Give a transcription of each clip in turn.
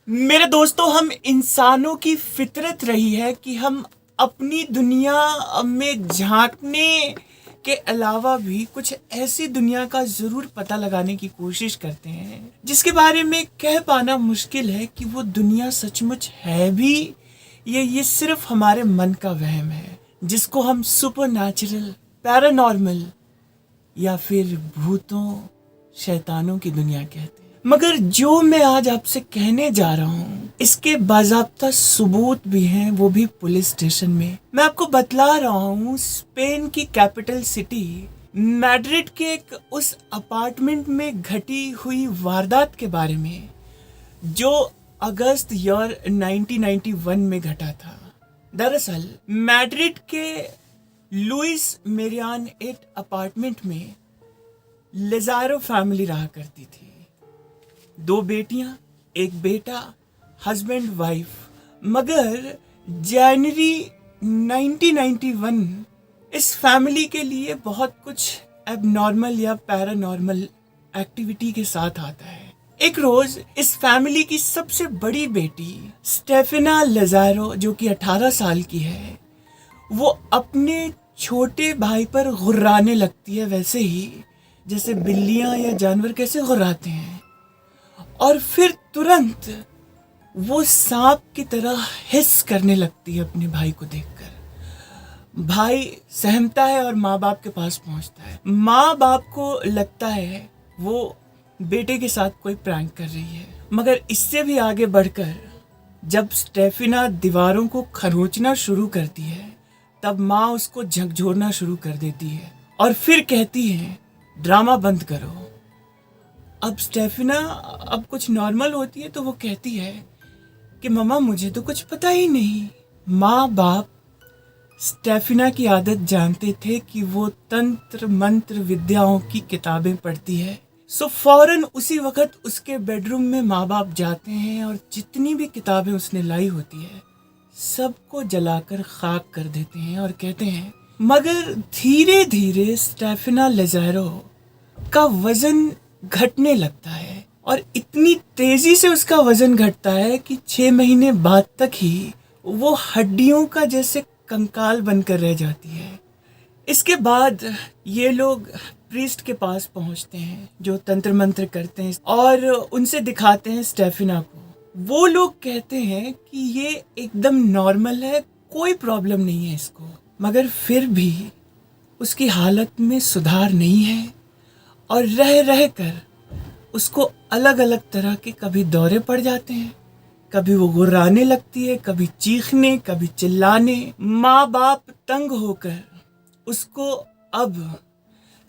मेरे दोस्तों, हम इंसानों की फितरत रही है कि हम अपनी दुनिया में झांकने के अलावा भी कुछ ऐसी दुनिया का जरूर पता लगाने की कोशिश करते हैं जिसके बारे में कह पाना मुश्किल है कि वो दुनिया सचमुच है भी ये सिर्फ हमारे मन का वहम है, जिसको हम सुपर नेचुरल, पैरानॉर्मल या फिर भूतों शैतानों की दुनिया कहते हैं। मगर जो मैं आज आपसे कहने जा रहा हूँ इसके बाज़ाब्ता सबूत भी हैं, वो भी पुलिस स्टेशन में। मैं आपको बतला रहा हूँ स्पेन की कैपिटल सिटी मैड्रिड के एक उस अपार्टमेंट में घटी हुई वारदात के बारे में जो अगस्त ईयर 1991 में घटा था। दरअसल मैड्रिड के लुइस मेरियान एट अपार्टमेंट में लेज़ारो फैमिली रहा करती थी। 2 बेटियां, 1 बेटा, हस्बैंड वाइफ। मगर जनवरी 1991 इस फैमिली के लिए बहुत कुछ एबनॉर्मल या पैरानॉर्मल एक्टिविटी के साथ आता है। एक रोज इस फैमिली की सबसे बड़ी बेटी स्टेफेना लेज़ारो, जो कि 18 साल की है, वो अपने छोटे भाई पर गुर्राने लगती है, वैसे ही जैसे बिल्लियां या जानवर कैसे गुर्राते हैं। और फिर तुरंत वो सांप की तरह हिस करने लगती है अपने भाई को देखकर। भाई सहमता है और माँ बाप के पास पहुंचता है। माँ बाप को लगता है वो बेटे के साथ कोई प्रैंक कर रही है। मगर इससे भी आगे बढ़कर जब स्टेफिना दीवारों को खरोंचना शुरू करती है तब माँ उसको झकझोरना शुरू कर देती है और फिर कहती है ड्रामा बंद करो। अब स्टेफिना अब कुछ नॉर्मल होती है तो वो कहती है कि मम्मा मुझे तो कुछ पता ही नहीं। माँ बाप स्टेफिना की आदत जानते थे कि वो तंत्र मंत्र विद्याओं की किताबें पढ़ती है। सो फौरन उसी वक्त उसके बेडरूम में माँ बाप जाते हैं और जितनी भी किताबें उसने लाई होती है सबको जलाकर खाक कर देते हैं और कहते हैं। मगर धीरे धीरे स्टेफिना लेज़ारो का वजन घटने लगता है और इतनी तेजी से उसका वजन घटता है कि 6 महीने बाद तक ही वो हड्डियों का जैसे कंकाल बनकर रह जाती है। इसके बाद ये लोग प्रीस्ट के पास पहुंचते हैं जो तंत्र मंत्र करते हैं और उनसे दिखाते हैं स्टेफिना को। वो लोग कहते हैं कि ये एकदम नॉर्मल है, कोई प्रॉब्लम नहीं है इसको। मगर फिर भी उसकी हालत में सुधार नहीं है और रह रह कर उसको अलग अलग तरह के कभी दौरे पड़ जाते हैं, कभी वो गुर्राने लगती है, कभी चीखने, कभी चिल्लाने। माँ बाप तंग होकर उसको अब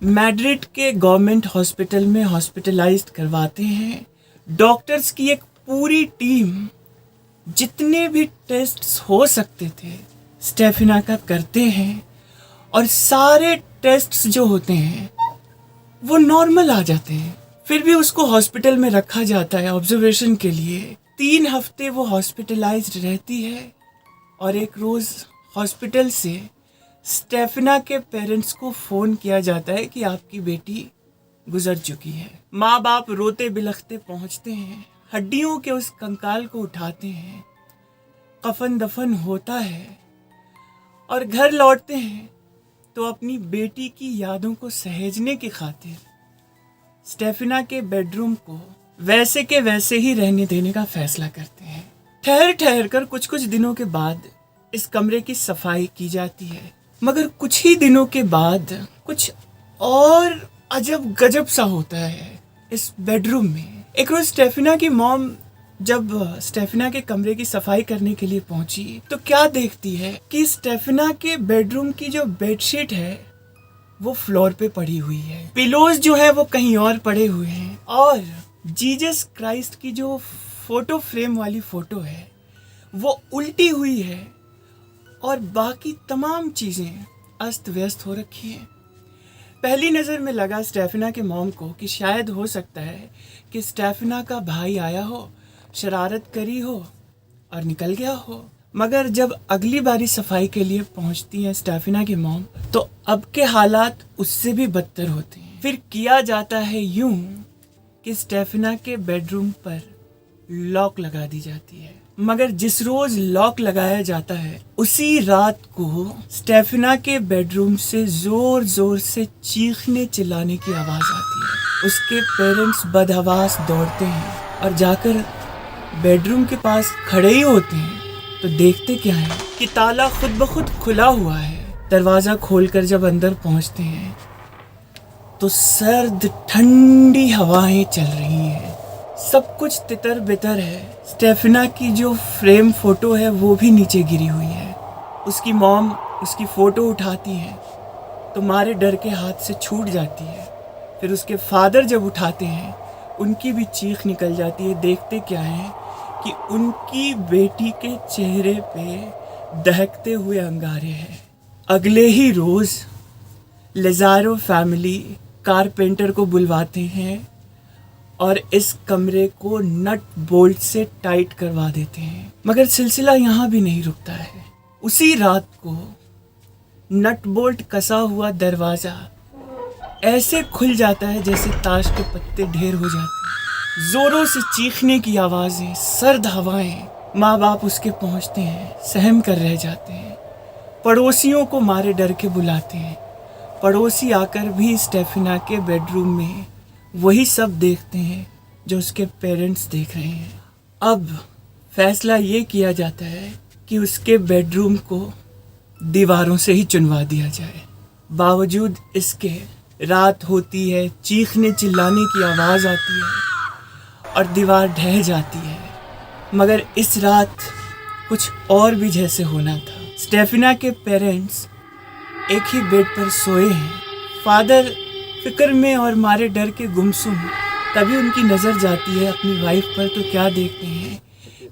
मैड्रिड के गवर्नमेंट हॉस्पिटल में हॉस्पिटलाइज्ड करवाते हैं। डॉक्टर्स की एक पूरी टीम जितने भी टेस्ट्स हो सकते थे स्टेफिना का करते हैं और सारे टेस्ट्स जो होते हैं वो नॉर्मल आ जाते हैं। फिर भी उसको हॉस्पिटल में रखा जाता है ऑब्जर्वेशन के लिए। 3 हफ्ते वो हॉस्पिटलाइज्ड रहती है और एक रोज हॉस्पिटल से स्टेफिना के पेरेंट्स को फोन किया जाता है कि आपकी बेटी गुजर चुकी है। माँ बाप रोते बिलखते पहुंचते हैं, हड्डियों के उस कंकाल को उठाते हैं, कफन दफन होता है और घर लौटते हैं तो अपनी बेटी की यादों को सहेजने की खातिर स्टेफिना के बेडरूम को वैसे के वैसे ही रहने देने का फैसला करते हैं। ठहर ठहर कर कुछ कुछ दिनों के बाद इस कमरे की सफाई की जाती है। मगर कुछ ही दिनों के बाद कुछ और अजब गजब सा होता है इस बेडरूम में। एक रोज स्टेफिना की मॉम जब स्टेफिना के कमरे की सफाई करने के लिए पहुंची तो क्या देखती है कि स्टेफिना के बेडरूम की जो बेडशीट है वो फ्लोर पे पड़ी हुई है, पिलोज जो है वो कहीं और पड़े हुए हैं और जीसस क्राइस्ट की जो फोटो फ्रेम वाली फोटो है वो उल्टी हुई है और बाकी तमाम चीजें अस्त व्यस्त हो रखी हैं। पहली नज़र में लगा स्टेफिना के मॉम को कि शायद हो सकता है कि स्टेफिना का भाई आया हो, शरारत करी हो और निकल गया हो। मगर जब अगली बारी सफाई के लिए पहुंचती है स्टेफिना की मॉम तो अब के हालात उससे भी बदतर होते हैं। फिर किया जाता है यूं कि स्टेफिना के बेडरूम पर लॉक लगा दी जाती है। मगर जिस रोज लॉक लगाया जाता है उसी रात को स्टेफिना के बेडरूम से जोर जोर से चीखने चिल्लाने की आवाज आती है। उसके पेरेंट्स बदहवास दौड़ते हैं और जाकर बेडरूम के पास खड़े ही होते हैं तो देखते क्या है कि ताला खुद ब खुद खुला हुआ है। दरवाजा खोलकर जब अंदर पहुंचते हैं तो सर्द ठंडी हवाएं चल रही हैं। सब कुछ तितर बितर है। स्टेफिना की जो फ्रेम फोटो है वो भी नीचे गिरी हुई है। उसकी मॉम उसकी फोटो उठाती है तो मारे डर के हाथ से छूट जाती है। फिर उसके फादर जब उठाते हैं उनकी भी चीख निकल जाती है। देखते क्या है कि उनकी बेटी के चेहरे पे दहकते हुए अंगारे हैं। अगले ही रोज लेज़ारो फैमिली कारपेंटर को बुलवाते हैं और इस कमरे को नट बोल्ट से टाइट करवा देते हैं। मगर सिलसिला यहाँ भी नहीं रुकता है। उसी रात को नट बोल्ट कसा हुआ दरवाजा ऐसे खुल जाता है जैसे ताश के पत्ते ढेर हो जाते हैं। जोरों से चीखने की आवाजें, सर्द हवाएं। माँ बाप उसके पहुंचते हैं, सहम कर रह जाते हैं। पड़ोसियों को मारे डर के बुलाते हैं। पड़ोसी आकर भी स्टेफिना के बेडरूम में वही सब देखते हैं जो उसके पेरेंट्स देख रहे हैं। अब फैसला ये किया जाता है कि उसके बेडरूम को दीवारों से ही चुनवा दिया जाए। बावजूद इसके रात होती है, चीखने चिल्लाने की आवाज़ आती है और दीवार ढह जाती है। मगर इस रात कुछ और भी जैसे होना था। स्टेफिना के पेरेंट्स एक ही बेड पर सोए हैं। फादर फिक्र में और मारे डर के गुमसुम। तभी उनकी नज़र जाती है अपनी वाइफ पर तो क्या देखते हैं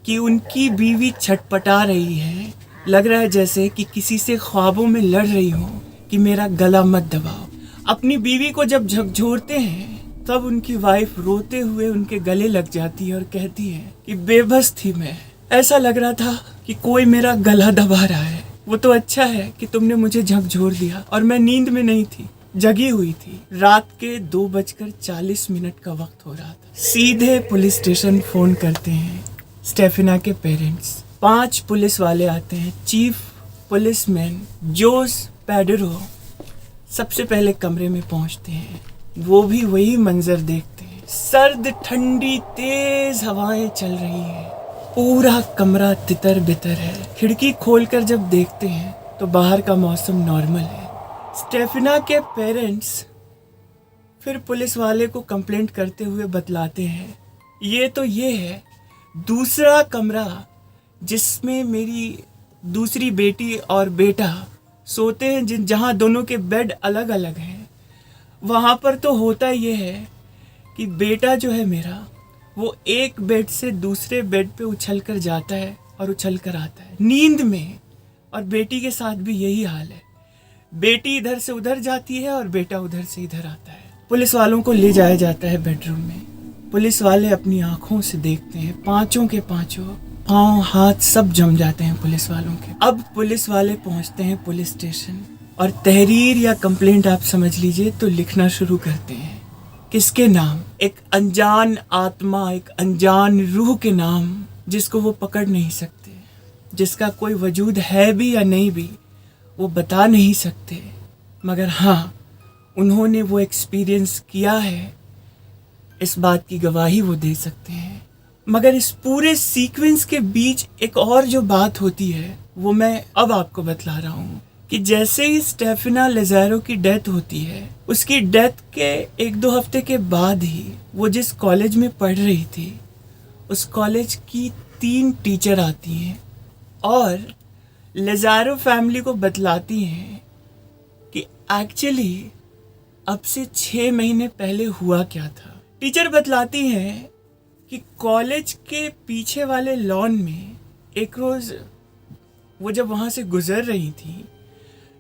कि उनकी बीवी छटपटा रही है। लग रहा है जैसे कि किसी से ख्वाबों में लड़ रही हो कि मेरा गला मत दबाओ। अपनी बीवी को जब झकझोरते हैं तब उनकी वाइफ रोते हुए उनके गले लग जाती है और कहती है कि बेबस थी मैं, ऐसा लग रहा था कि कोई मेरा गला दबा रहा है। वो तो अच्छा है कि तुमने मुझे झकझोर दिया और मैं नींद में नहीं थी, जगी हुई थी। रात के 2:40 का वक्त हो रहा था। सीधे पुलिस स्टेशन फोन करते हैं स्टेफिना के पेरेंट्स। 5 पुलिस वाले आते हैं। चीफ पुलिसमैन जोस पेडरो सबसे पहले कमरे में पहुंचते हैं। वो भी वही मंजर देखते हैं। सर्द ठंडी तेज हवाएं चल रही हैं। पूरा कमरा तितर बितर है। खिड़की खोलकर जब देखते हैं तो बाहर का मौसम नॉर्मल है। स्टेफिना के पेरेंट्स फिर पुलिस वाले को कंप्लेंट करते हुए बतलाते हैं ये है दूसरा कमरा जिसमें मेरी दूसरी बेटी और बेटा सोते हैं, जहाँ दोनों के बेड अलग अलग हैं। वहाँ पर तो होता ये है कि बेटा जो है मेरा वो एक बेड से दूसरे बेड पे उछल कर जाता है और उछल कर आता है नींद में। और बेटी के साथ भी यही हाल है। बेटी इधर से उधर जाती है और बेटा उधर से इधर आता है। पुलिस वालों को ले जाया जाता है बेडरूम में। पुलिस वाले अपनी आंखों से देखते हैं। पांचों के पांचों पाँव हाथ सब जम जाते हैं पुलिस वालों के। अब पुलिस वाले पहुंचते हैं पुलिस स्टेशन और तहरीर या कंप्लेंट आप समझ लीजिए तो लिखना शुरू करते हैं। किसके नाम? एक अनजान आत्मा, एक अनजान रूह के नाम जिसको वो पकड़ नहीं सकते, जिसका कोई वजूद है भी या नहीं भी वो बता नहीं सकते। मगर हाँ, उन्होंने वो एक्सपीरियंस किया है, इस बात की गवाही वो दे सकते हैं। मगर इस पूरे सीक्वेंस के बीच एक और जो बात होती है वो मैं अब आपको बतला रहा हूँ कि जैसे ही स्टेफिना लेज़ारो की डेथ होती है, उसकी डेथ के 1-2 हफ्ते के बाद ही वो जिस कॉलेज में पढ़ रही थी उस कॉलेज की 3 टीचर आती हैं और लेज़ारो फैमिली को बतलाती हैं कि एक्चुअली अब से 6 महीने पहले हुआ क्या था। टीचर बतलाती हैं कि कॉलेज के पीछे वाले लॉन में एक रोज़ वो जब वहाँ से गुजर रही थी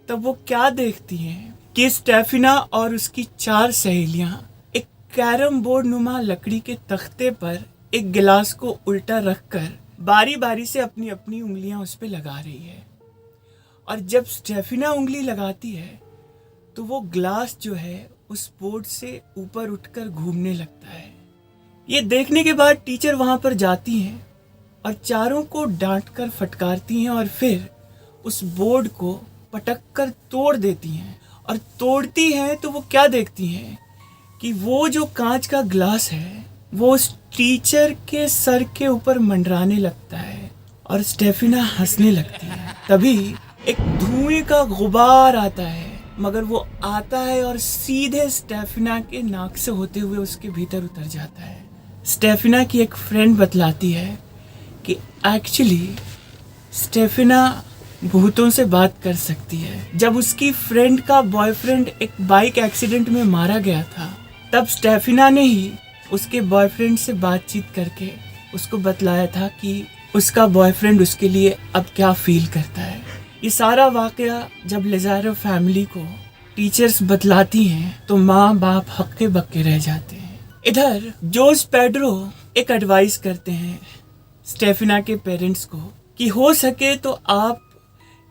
तब वो क्या देखती हैं कि स्टेफिना और उसकी 4 सहेलियाँ एक कैरम बोर्ड नुमा लकड़ी के तख्ते पर एक गिलास को उल्टा रखकर बारी बारी से अपनी अपनी उंगलियां उस पर लगा रही है। और जब स्टेफिना उंगली लगाती है तो वो ग्लास जो है उस बोर्ड से ऊपर उठकर घूमने लगता है। ये देखने के बाद टीचर वहाँ पर जाती हैं और चारों को डांट कर फटकारती हैं और फिर उस बोर्ड को पटक कर तोड़ देती हैं। और तोड़ती हैं तो वो क्या देखती हैं कि वो जो कांच का ग्लास है वो उस टीचर के सर के ऊपर मंडराने लगता है और स्टेफिना हंसने लगती है। तभी एक धुएं का गुबार आता है, मगर वो आता है और सीधे स्टेफिना के नाक से होते हुए उसके भीतर उतर जाता है। स्टेफिना की एक फ्रेंड बतलाती है कि एक्चुअली स्टेफिना भूतों से बात कर सकती है। जब उसकी फ्रेंड का बॉयफ्रेंड एक बाइक एक्सीडेंट में मारा गया था, तब स्टेफिना ने ही उसके बॉयफ्रेंड से बातचीत करके उसको बतलाया था कि उसका बॉयफ्रेंड उसके लिए अब क्या फील करता है। ये सारा वाकया जब लेज़ारो फैमिली को टीचर्स बतलाती हैं तो माँ बाप हक्के बक्के रह जाते हैं। इधर जोस पेड्रो एक एडवाइस करते हैं स्टेफिना के पेरेंट्स को कि हो सके तो आप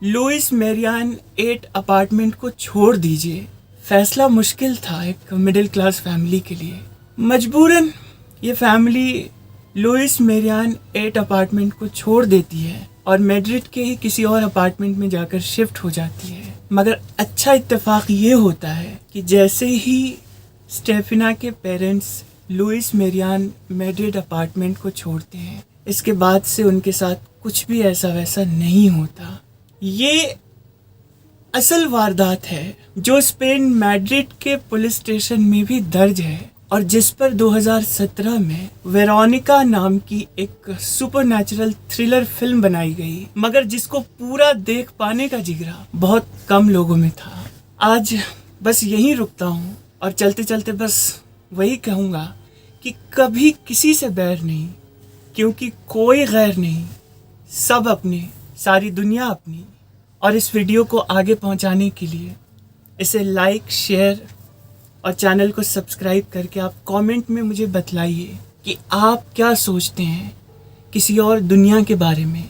लुइस मेरियान 8 अपार्टमेंट को छोड़ दीजिए। फैसला मुश्किल था एक मिडिल क्लास फैमिली के लिए। मजबूरन ये फैमिली लुइस मेरियान 8 अपार्टमेंट को छोड़ देती है और मैड्रिड के ही किसी और अपार्टमेंट में जाकर शिफ्ट हो जाती है। मगर अच्छा इत्तेफाक ये होता है कि जैसे ही स्टेफिना के parents Luis Marian Madrid apartment को छोड़ते हैं, इसके बाद से उनके साथ कुछ भी ऐसा वैसा नहीं होता। ये असल वारदात है जो स्पेन मैड्रिड के पुलिस स्टेशन में भी दर्ज है और जिस पर 2017 में वेरोनिका नाम की एक सुपरनैचुरल थ्रिलर फिल्म बनाई गई, मगर जिसको पूरा देख पाने का जिगरा बहुत कम लोगों में था। आज बस यहीं रुकता हूँ और चलते चलते बस वही कहूँगा कि कभी किसी से बैर नहीं, क्योंकि कोई गैर नहीं, सब अपने, सारी दुनिया अपनी। और इस वीडियो को आगे पहुंचाने के लिए इसे लाइक, शेयर और चैनल को सब्सक्राइब करके आप कमेंट में मुझे बतलाइए कि आप क्या सोचते हैं किसी और दुनिया के बारे में।